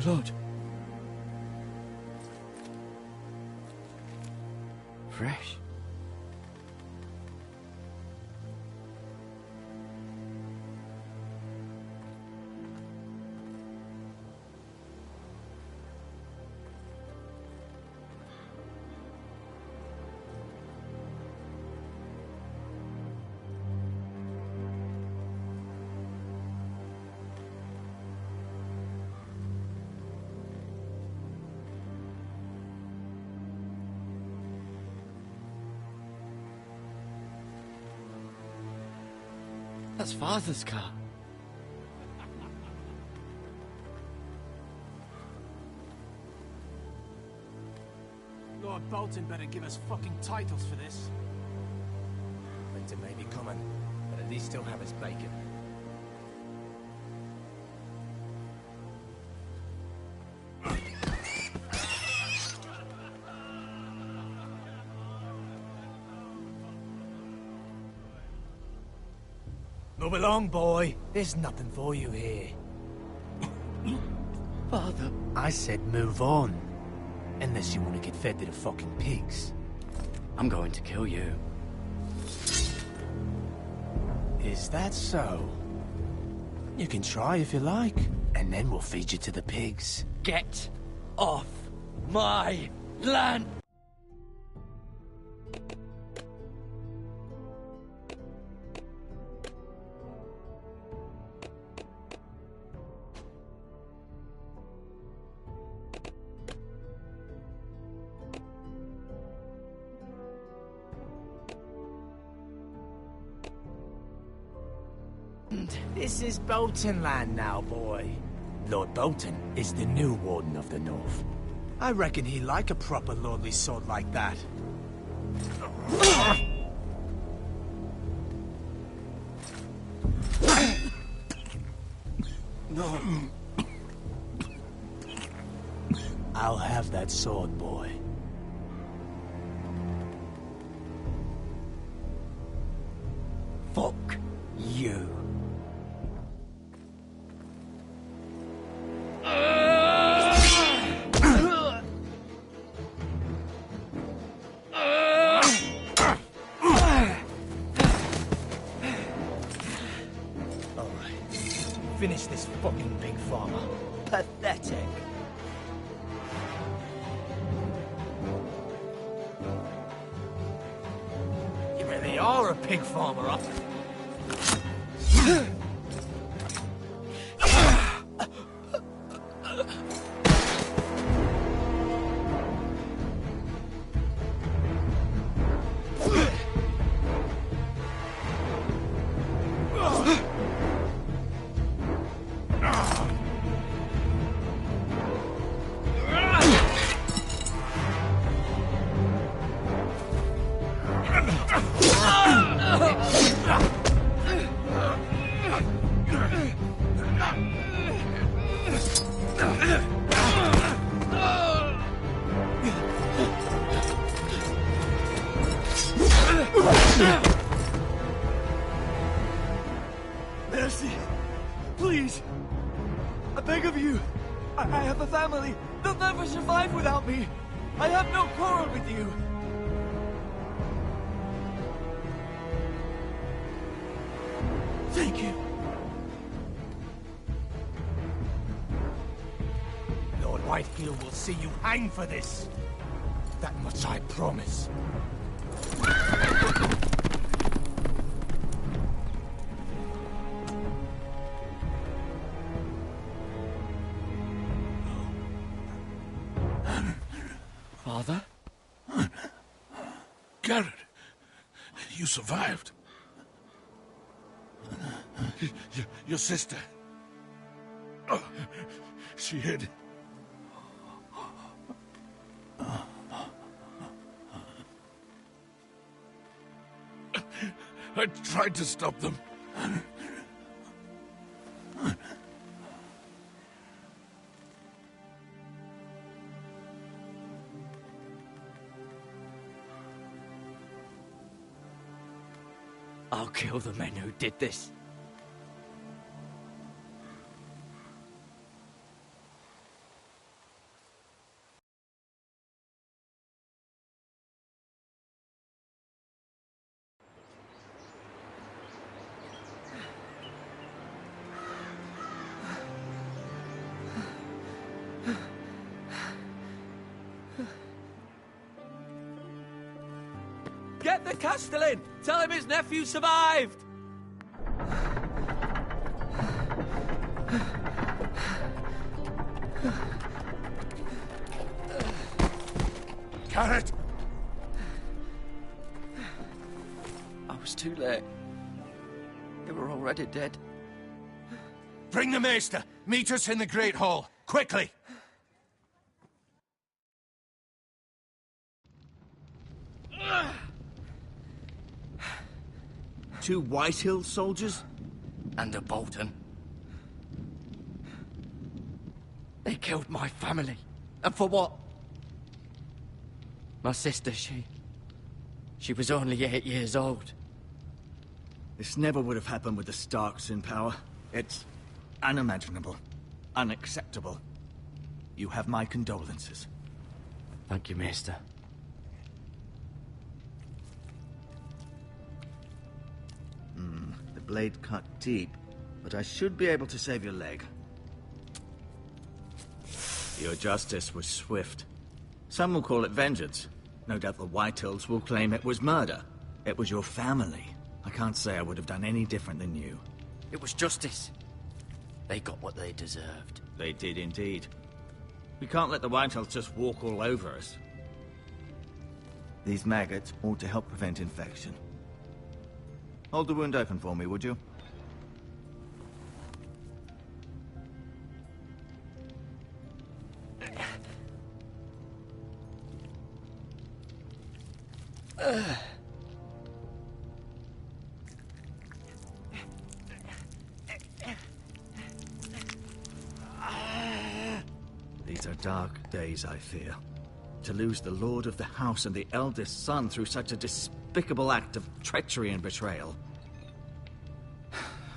Blood. Fresh. That's Father's car. Lord Bolton better give us fucking titles for this. Winter may be coming, but at least he'll have his bacon. Move along, boy. There's nothing for you here. Father. I said move on. Unless you want to get fed to the fucking pigs. I'm going to kill you. Is that so? You can try if you like, and then we'll feed you to the pigs. Get off my land! This is Bolton land now, boy. Lord Bolton is the new Warden of the North. I reckon he like a proper lordly sword like that. No. I'll have that sword, boy. Fuck you. Finish this fucking big farmer. Pathetic. You really are a pig farmer, huh? Mercy! Please! I beg of you! I have a family! They'll never survive without me! I have no quarrel with you! Thank you! Lord Whitehill will see you hang for this. That much I promise. Father? Garrett, you survived. Your sister. Oh, she hid. I tried to stop them. I'll kill the men who did this. Get the Castellan! Tell him his nephew survived! Garrett! I was too late. They were already dead. Bring the Maester! Meet us in the Great Hall! Quickly! Two Whitehill soldiers? And a Bolton. They killed my family. And for what? My sister, she was only 8 years old. This never would have happened with the Starks in power. It's unimaginable. Unacceptable. You have my condolences. Thank you, Maester. The blade cut deep, but I should be able to save your leg. Your justice was swift. Some will call it vengeance. No doubt the Whitehills will claim it was murder. It was your family. I can't say I would have done any different than you. It was justice. They got what they deserved. They did indeed. We can't let the Whitehills just walk all over us. These maggots ought to help prevent infection. Hold the wound open for me, would you? These are dark days, I fear. To lose the lord of the house and the eldest son through such a despicable act of treachery and betrayal.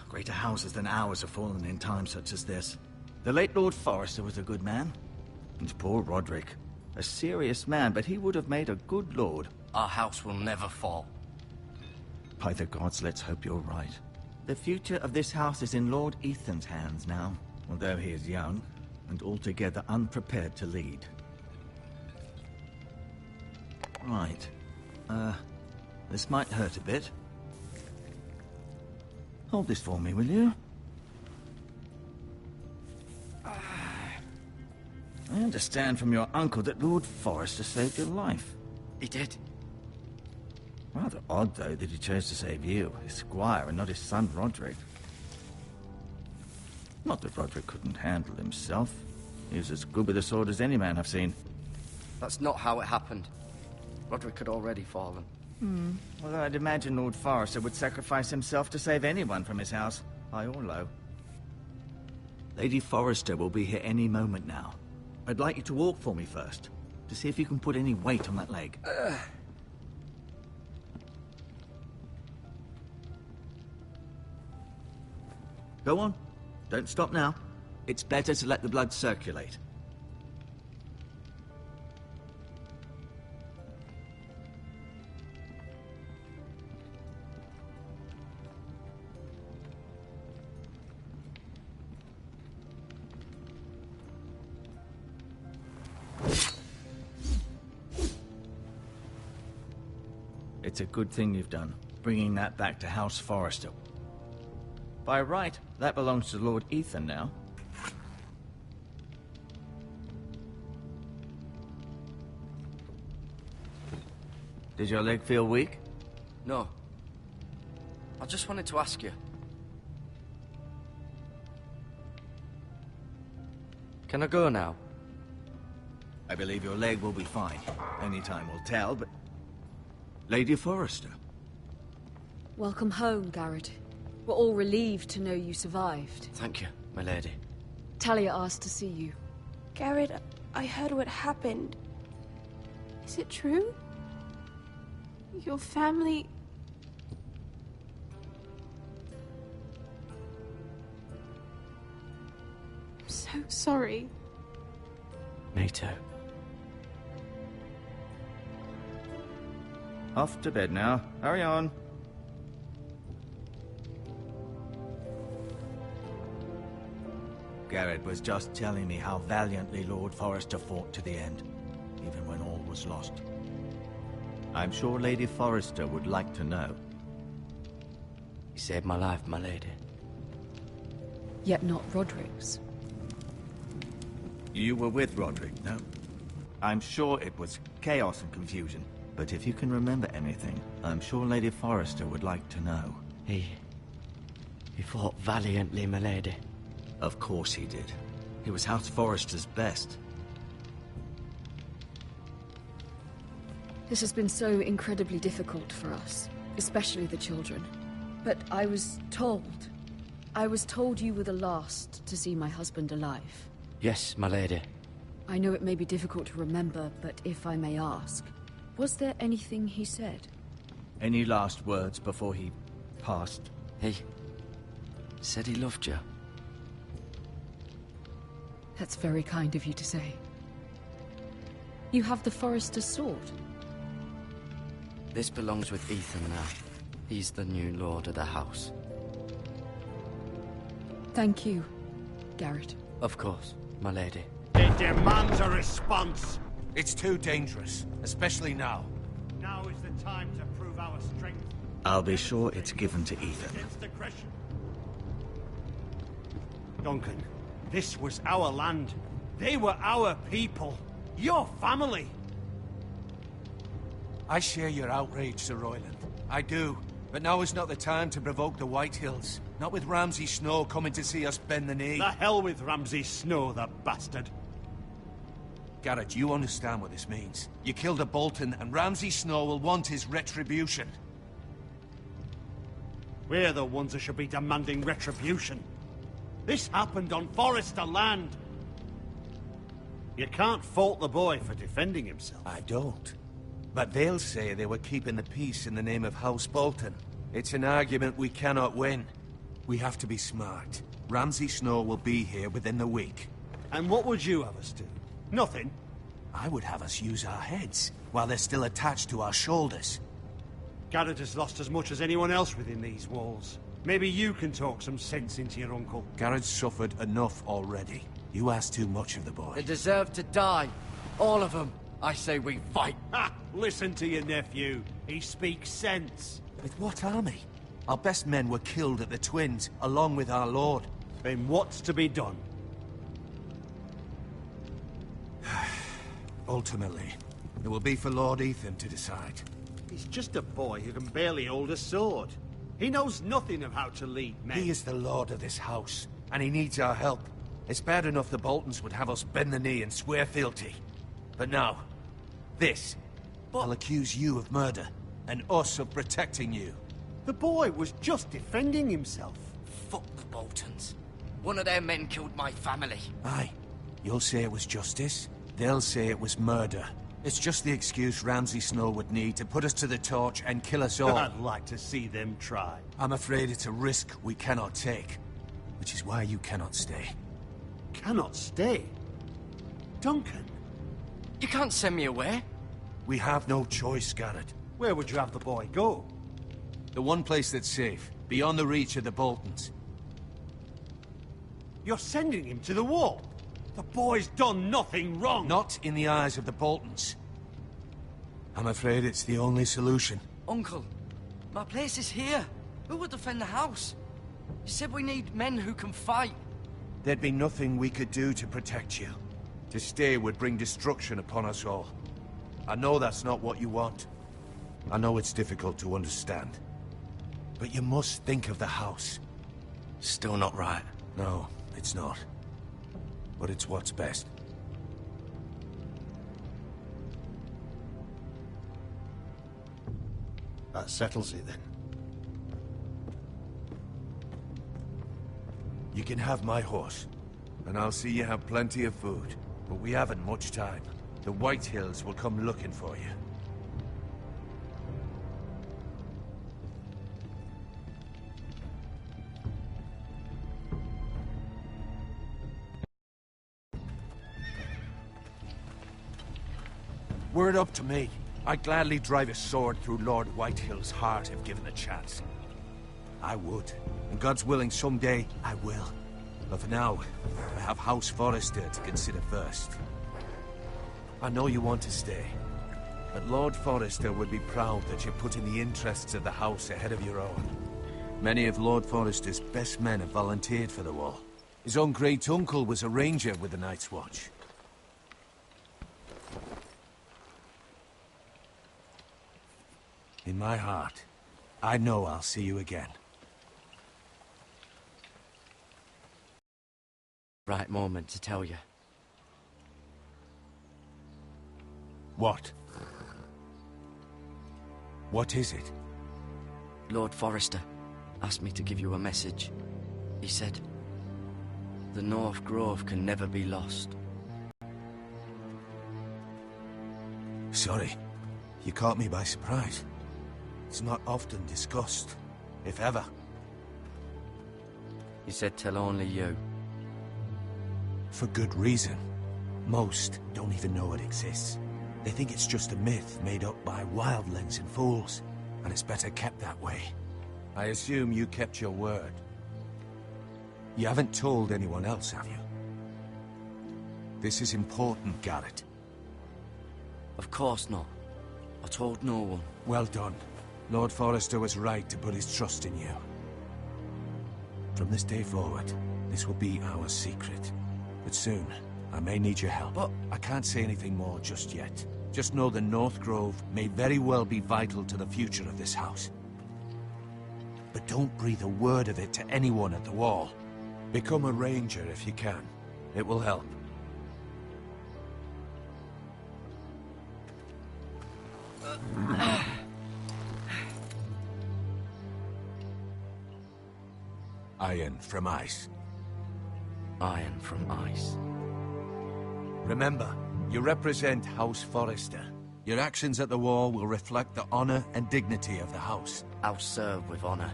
Greater houses than ours have fallen in times such as this. The late Lord Forrester was a good man. And poor Roderick. A serious man, but he would have made a good lord. Our house will never fall. By the gods, let's hope you're right. The future of this house is in Lord Ethan's hands now, although he is young and altogether unprepared to lead. Right. This might hurt a bit. Hold this for me, will you? I understand from your uncle that Lord Forrester saved your life. He did. Rather odd, though, that he chose to save you, his squire, and not his son Roderick. Not that Roderick couldn't handle himself. He was as good with a sword as any man I've seen. That's not how it happened. Roderick had already fallen. Well, I'd imagine Lord Forrester would sacrifice himself to save anyone from his house, high or low. Lady Forrester will be here any moment now. I'd like you to walk for me first, to see if you can put any weight on that leg. Go on. Don't stop now. It's better to let the blood circulate. It's a good thing you've done, bringing that back to House Forrester. By right, that belongs to Lord Ethan now. Did your leg feel weak? No. I just wanted to ask you. Can I go now? I believe your leg will be fine. Only time will tell, but... Lady Forrester. Welcome home, Garrett. We're all relieved to know you survived. Thank you, my lady. Talia asked to see you. Garrett, I heard what happened. Is it true? Your family... I'm so sorry. Me too. Off to bed now. Hurry on. Garrett was just telling me how valiantly Lord Forrester fought to the end, even when all was lost. I'm sure Lady Forrester would like to know. You saved my life, my lady. Yet not Roderick's. You were with Roderick, no? I'm sure it was chaos and confusion. But if you can remember anything, I'm sure Lady Forrester would like to know. He fought valiantly, my lady. Of course he did. He was House Forrester's best. This has been so incredibly difficult for us, especially the children. But I was told you were the last to see my husband alive. Yes, my lady. I know it may be difficult to remember, but if I may ask, was there anything he said? Any last words before he passed? He said he loved you. That's very kind of you to say. You have the Forrester's sword. This belongs with Ethan now. He's the new lord of the house. Thank you, Garrett. Of course, my lady. It demands a response. It's too dangerous, especially now. Now is the time to prove our strength. I'll be sure it's given to Ethan. Against aggression. Duncan, this was our land. They were our people. Your family. I share your outrage, Sir Royland. I do. But now is not the time to provoke the Whitehills. Not with Ramsay Snow coming to see us bend the knee. The hell with Ramsay Snow, the bastard. Garrett, you understand what this means. You killed a Bolton, and Ramsay Snow will want his retribution. We're the ones that should be demanding retribution. This happened on Forrester land. You can't fault the boy for defending himself. I don't. But they'll say they were keeping the peace in the name of House Bolton. It's an argument we cannot win. We have to be smart. Ramsay Snow will be here within the week. And what would you have us do? Nothing. I would have us use our heads, while they're still attached to our shoulders. Garrett has lost as much as anyone else within these walls. Maybe you can talk some sense into your uncle. Garrett's suffered enough already. You ask too much of the boy. They deserve to die. All of them. I say we fight. Ha! Listen to your nephew. He speaks sense. With what army? Our best men were killed at the Twins, along with our lord. Then what's to be done? Ultimately, it will be for Lord Ethan to decide. He's just a boy who can barely hold a sword. He knows nothing of how to lead men. He is the lord of this house, and he needs our help. It's bad enough the Boltons would have us bend the knee and swear fealty. But now, this. I'll accuse you of murder, and us of protecting you. The boy was just defending himself. Fuck the Boltons. One of their men killed my family. Aye. You'll say it was justice. They'll say it was murder. It's just the excuse Ramsay Snow would need to put us to the torch and kill us all. I'd like to see them try. I'm afraid it's a risk we cannot take. Which is why you cannot stay. Cannot stay? Duncan? You can't send me away. We have no choice, Garrett. Where would you have the boy go? The one place that's safe, beyond the reach of the Boltons. You're sending him to the wall? The boy's done nothing wrong! Not in the eyes of the Boltons. I'm afraid it's the only solution. Uncle, my place is here. Who will defend the house? You said we need men who can fight. There'd be nothing we could do to protect you. To stay would bring destruction upon us all. I know that's not what you want. I know it's difficult to understand. But you must think of the house. Still not right. No, it's not. But it's what's best. That settles it then. You can have my horse, and I'll see you have plenty of food. But we haven't much time. The Whitehills will come looking for you. Were it up to me, I'd gladly drive a sword through Lord Whitehill's heart if given a chance. I would. And God's willing, someday I will. But for now, I have House Forrester to consider first. I know you want to stay. but Lord Forrester would be proud that you're putting the interests of the house ahead of your own. Many of Lord Forrester's best men have volunteered for the wall. His own great-uncle was a ranger with the Night's Watch. In my heart, I know I'll see you again. Right moment to tell you. What? What is it? Lord Forrester asked me to give you a message. He said, the North Grove can never be lost. Sorry. You caught me by surprise. It's not often discussed, if ever. He said tell only you. For good reason. Most don't even know it exists. They think it's just a myth made up by wildlings and fools, and it's better kept that way. I assume you kept your word. You haven't told anyone else, have you? This is important, Garrett. Of course not. I told no one. Well done. Lord Forrester was right to put his trust in you. From this day forward, this will be our secret. But soon, I may need your help. But I can't say anything more just yet. Just know the North Grove may very well be vital to the future of this house. But don't breathe a word of it to anyone at the wall. Become a ranger if you can. It will help. Iron from ice. Iron from ice. Remember, you represent House Forrester. Your actions at the wall will reflect the honor and dignity of the house. I'll serve with honor.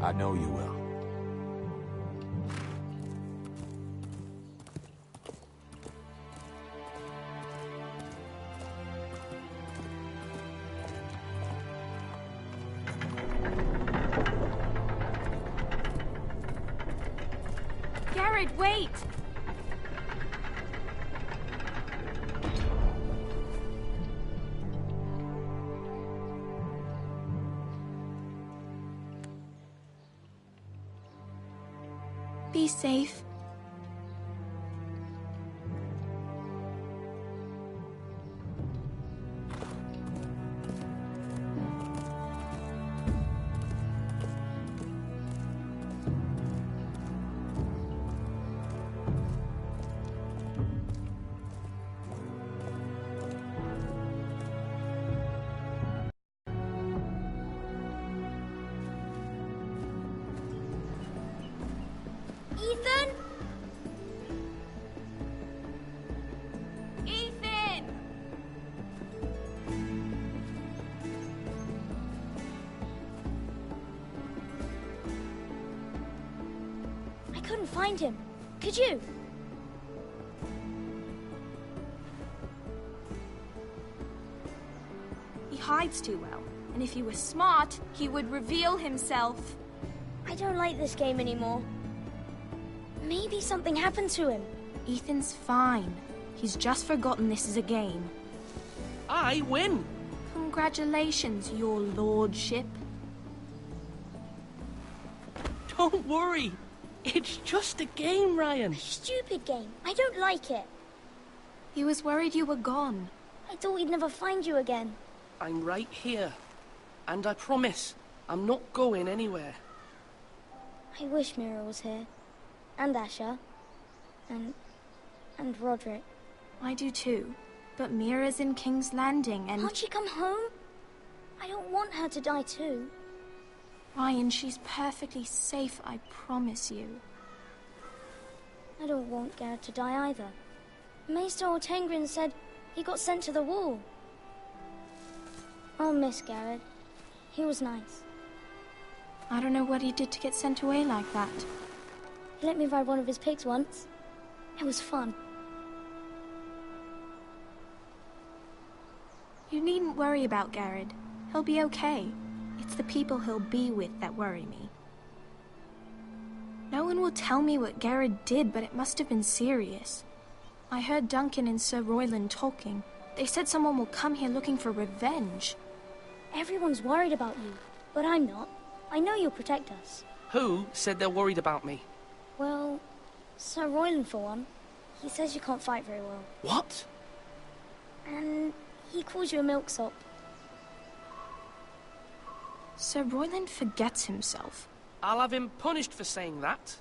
I know you will. Garrett, wait! Be safe. Ethan? Ethan! I couldn't find him. Could you? He hides too well, and if he was smart, he would reveal himself. I don't like this game anymore. Maybe something happened to him. Ethan's fine. He's just forgotten this is a game. I win! Congratulations, your lordship. Don't worry. It's just a game, Ryan. Stupid game. I don't like it. He was worried you were gone. I thought we'd never find you again. I'm right here. And I promise, I'm not going anywhere. I wish Mira was here. And Asher. And Roderick. I do too. But Mira's in King's Landing and... Can't she come home? I don't want her to die too. Ryan, she's perfectly safe, I promise you. I don't want Garrett to die either. Maester Ortengrin said he got sent to the wall. I'll miss Garrett. He was nice. I don't know what he did to get sent away like that. He let me ride one of his pigs once. It was fun. You needn't worry about Garrett. He'll be okay. It's the people he'll be with that worry me. No one will tell me what Garrett did, but it must have been serious. I heard Duncan and Sir Royland talking. They said someone will come here looking for revenge. Everyone's worried about you, but I'm not. I know you'll protect us. Who said they're worried about me? Well, Sir Royland for one. He says you can't fight very well. What? And he calls you a milksop. Sir Royland forgets himself. I'll have him punished for saying that.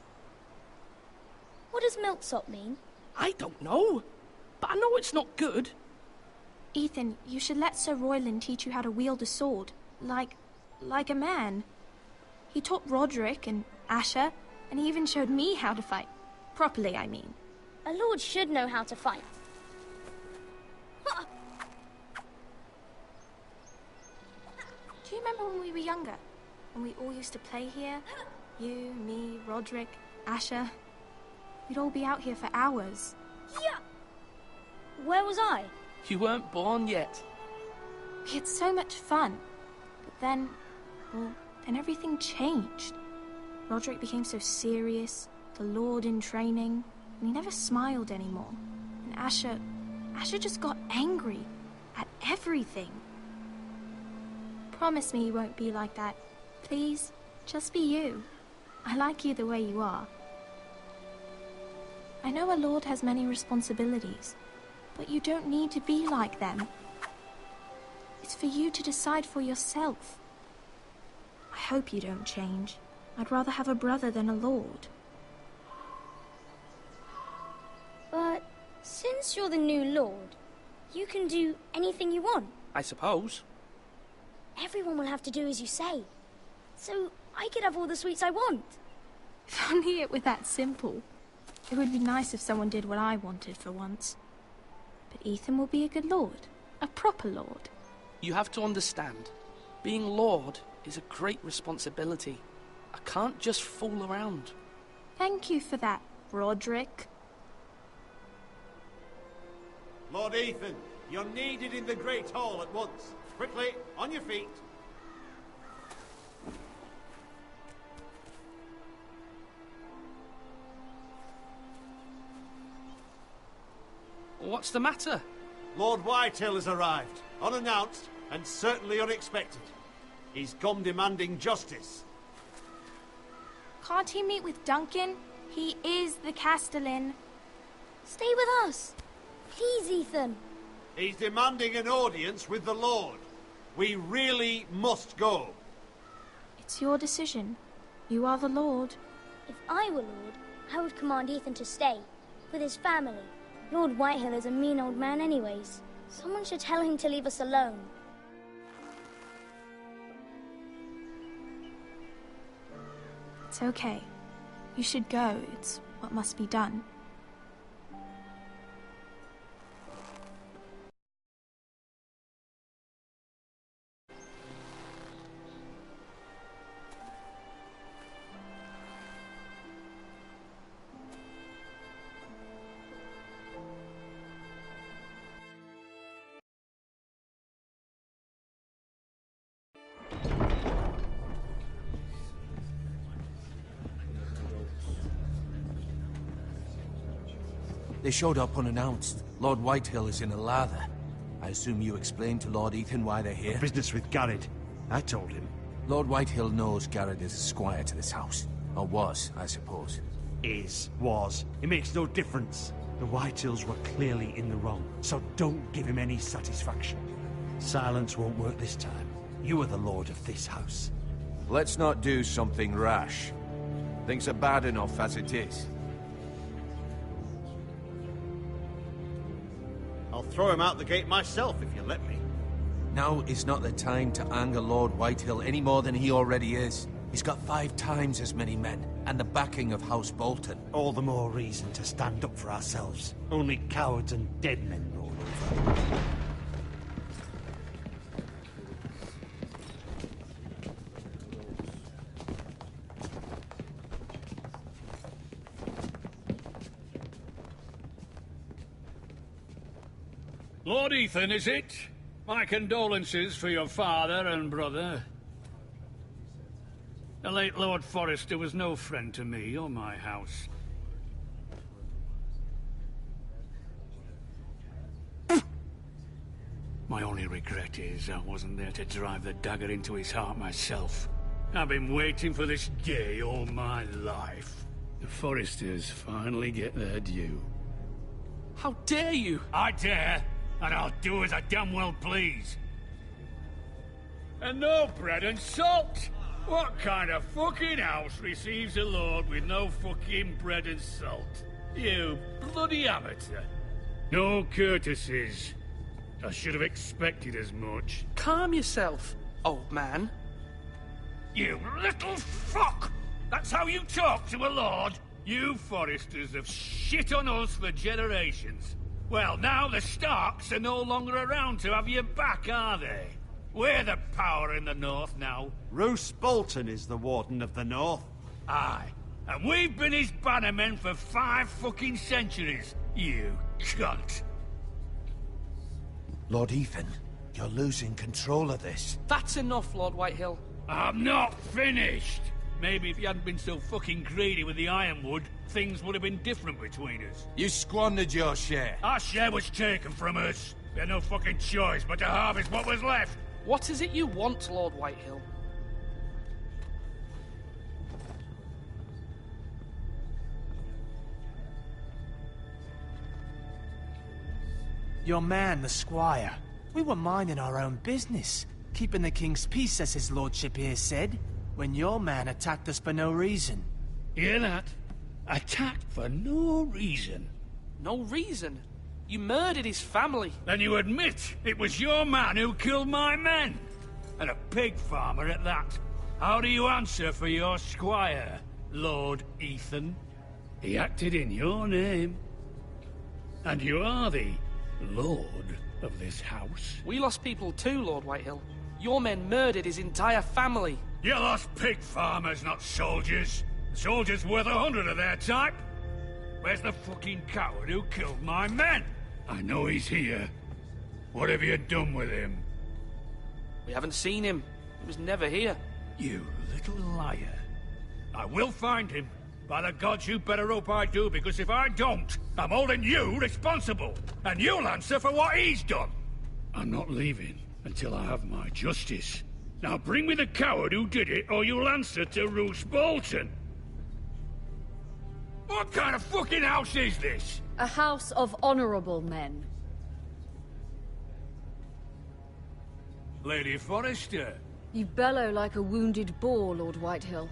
What does milksop mean? I don't know, but I know it's not good. Ethan, you should let Sir Royland teach you how to wield a sword. Like a man. He taught Roderick and Asher, and he even showed me how to fight. Properly, I mean. A lord should know how to fight. Do you remember when we were younger? When we all used to play here? You, me, Roderick, Asher. We'd all be out here for hours. Yeah! Where was I? You weren't born yet. We had so much fun. But then, well, then everything changed. Roderick became so serious, the Lord in training, and he never smiled anymore. And Asher just got angry at everything. Promise me you won't be like that. Please, just be you. I like you the way you are. I know a lord has many responsibilities, but you don't need to be like them. It's for you to decide for yourself. I hope you don't change. I'd rather have a brother than a lord. But since you're the new lord, you can do anything you want. I suppose. Everyone will have to do as you say. So I could have all the sweets I want. If only it were that simple. It would be nice if someone did what I wanted for once. But Ethan will be a good lord. A proper lord. You have to understand. Being lord is a great responsibility. I can't just fool around. Thank you for that, Roderick. Lord Ethan, you're needed in the Great Hall at once. Quickly, on your feet. What's the matter? Lord Whitehill has arrived, unannounced and certainly unexpected. He's come demanding justice. Can't he meet with Duncan? He is the Castellan. Stay with us. Please, Ethan. He's demanding an audience with the Lord. We really must go. It's your decision. You are the Lord. If I were lord, I would command Ethan to stay, with his family. Lord Whitehill is a mean old man anyways. Someone should tell him to leave us alone. It's okay. You should go. It's what must be done. They showed up unannounced. Lord Whitehill is in a lather. I assume you explained to Lord Ethan why they're here? Business with Garrett. I told him. Lord Whitehill knows Garrett is a squire to this house. Or was, I suppose. Was. It makes no difference. The Whitehills were clearly in the wrong, so don't give him any satisfaction. Silence won't work this time. You are the lord of this house. Let's not do something rash. Things are bad enough as it is. I'll throw him out the gate myself if you let me. Now is not the time to anger Lord Whitehill any more than he already is. He's got 5 times as many men, and the backing of House Bolton. All the more reason to stand up for ourselves. Only cowards and dead men roll over. Lord Ethan, is it? My condolences for your father and brother. The late Lord Forrester was no friend to me or my house. My only regret is I wasn't there to drive the dagger into his heart myself. I've been waiting for this day all my life. The Forresters finally get their due. How dare you? I dare, and I'll do as I damn well please. And no bread and salt! What kind of fucking house receives a lord with no fucking bread and salt? You bloody amateur. No courtesies. I should have expected as much. Calm yourself, old man. You little fuck! That's how you talk to a lord? You Forresters have shit on us for generations. Well, now the Starks are no longer around to have your back, are they? We're the power in the north now. Roose Bolton is the Warden of the North. Aye. And we've been his bannermen for 5 fucking centuries, you cunt. Lord Ethan, you're losing control of this. That's enough, Lord Whitehill. I'm not finished! Maybe if you hadn't been so fucking greedy with the ironwood, things would have been different between us. You squandered your share. Our share was taken from us. We had no fucking choice but to harvest what was left. What is it you want, Lord Whitehill? Your man, the squire. We were minding our own business, keeping the king's peace, as his lordship here said, when your man attacked us for no reason. Hear that? Attacked for no reason. No reason? You murdered his family. Then you admit it was your man who killed my men. And a pig farmer at that. How do you answer for your squire, Lord Ethan? He acted in your name. And you are the lord of this house. We lost people too, Lord Whitehill. Your men murdered his entire family. You lost pig farmers, not soldiers. Soldiers worth 100 of their type. Where's the fucking coward who killed my men? I know he's here. What have you done with him? We haven't seen him. He was never here. You little liar. I will find him. By the gods, you better hope I do, because if I don't, I'm holding you responsible. And you'll answer for what he's done. I'm not leaving until I have my justice. Now bring me the coward who did it, or you'll answer to Roose Bolton. What kind of fucking house is this? A house of honorable men. Lady Forrester. You bellow like a wounded boar, Lord Whitehill.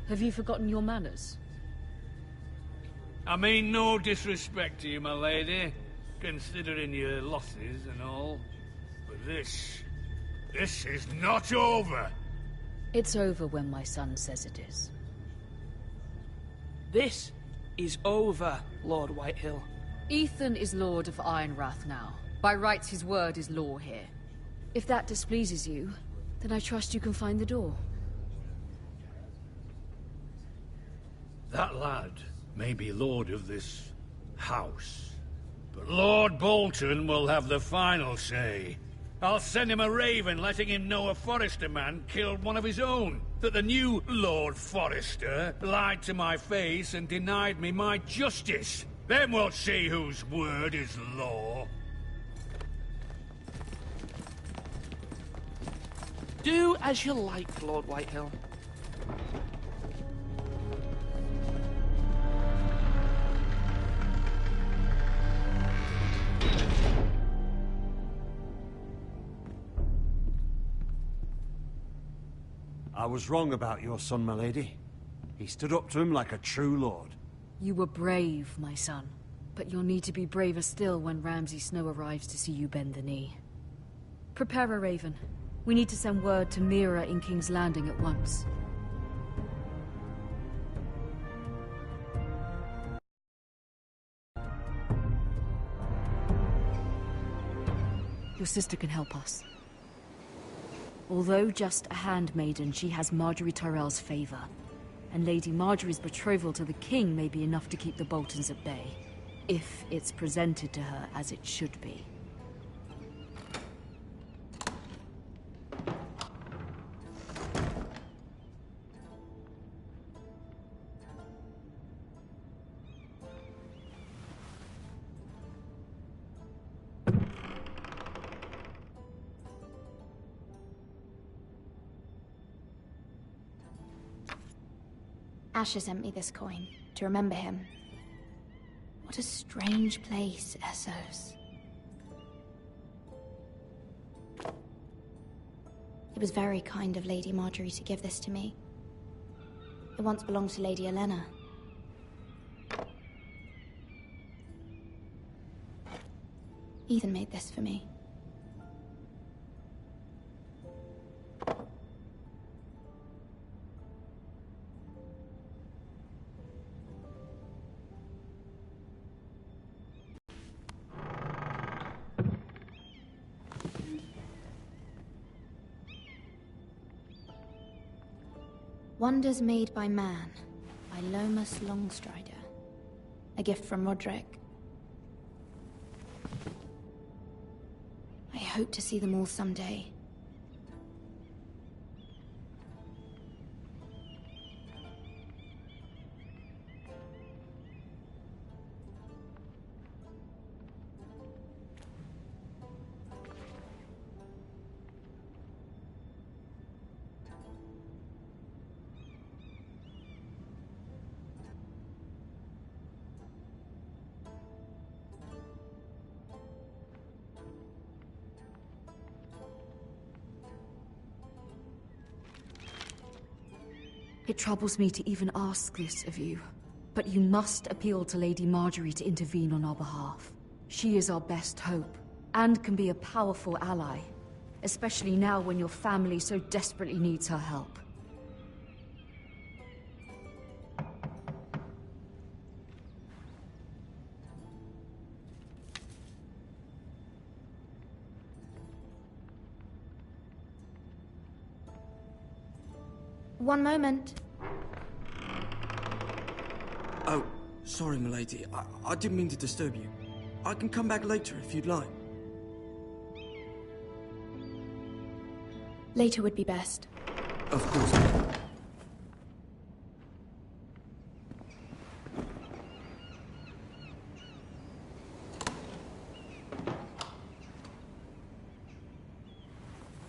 Have you forgotten your manners? I mean no disrespect to you, my lady, considering your losses and all. But this is not over. It's over when my son says it is. This is over, Lord Whitehill. Ethan is Lord of Ironrath now. By rights, his word is law here. If that displeases you, then I trust you can find the door. That lad may be lord of this house, but Lord Bolton will have the final say. I'll send him a raven letting him know a Forrester man killed one of his own, that the new Lord Forrester lied to my face and denied me my justice. Then we'll see whose word is law. Do as you like, Lord Whitehill. I was wrong about your son, my lady. He stood up to him like a true lord. You were brave, my son. But you'll need to be braver still when Ramsay Snow arrives to see you bend the knee. Prepare a raven. We need to send word to Mira in King's Landing at once. Your sister can help us. Although just a handmaiden, she has Marjorie Tyrell's favor. And Lady Marjorie's betrothal to the king may be enough to keep the Boltons at bay. If it's presented to her as it should be. Asher sent me this coin to remember him. What a strange place, Essos. It was very kind of Lady Marjorie to give this to me. It once belonged to Lady Elena. Ethan made this for me. Wonders Made by Man, by Lomas Longstrider. A gift from Roderick. I hope to see them all someday. It troubles me to even ask this of you, but you must appeal to Lady Marjorie to intervene on our behalf. She is our best hope, and can be a powerful ally, especially now when your family so desperately needs her help. One moment. Oh, sorry, milady. I didn't mean to disturb you. I can come back later if you'd like. Later would be best. Of course.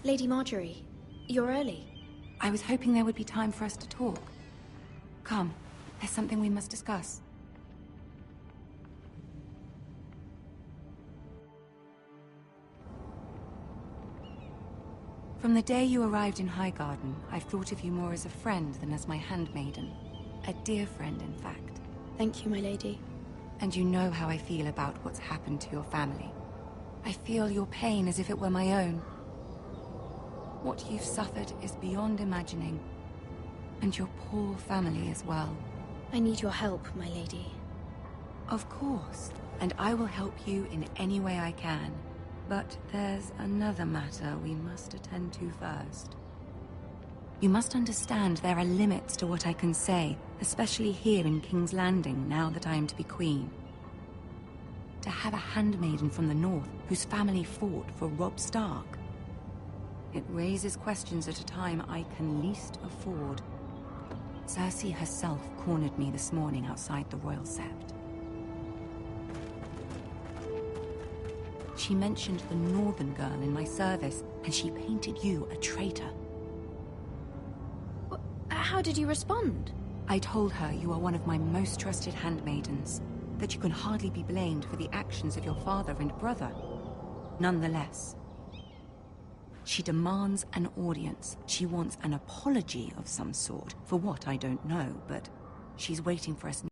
Lady Marjorie, you're early. I was hoping there would be time for us to talk. Come, there's something we must discuss. From the day you arrived in Highgarden, I've thought of you more as a friend than as my handmaiden. A dear friend, in fact. Thank you, my lady. And you know how I feel about what's happened to your family. I feel your pain as if it were my own. What you've suffered is beyond imagining. And your poor family as well. I need your help, my lady. Of course. And I will help you in any way I can. But there's another matter we must attend to first. You must understand there are limits to what I can say, especially here in King's Landing, now that I am to be queen. To have a handmaiden from the north whose family fought for Robb Stark. It raises questions at a time I can least afford. Cersei herself cornered me this morning outside the Royal Sept. She mentioned the northern girl in my service, and she painted you a traitor. How did you respond? I told her you are one of my most trusted handmaidens, that you can hardly be blamed for the actions of your father and brother. Nonetheless, she demands an audience. She wants an apology of some sort, for what I don't know, but she's waiting for us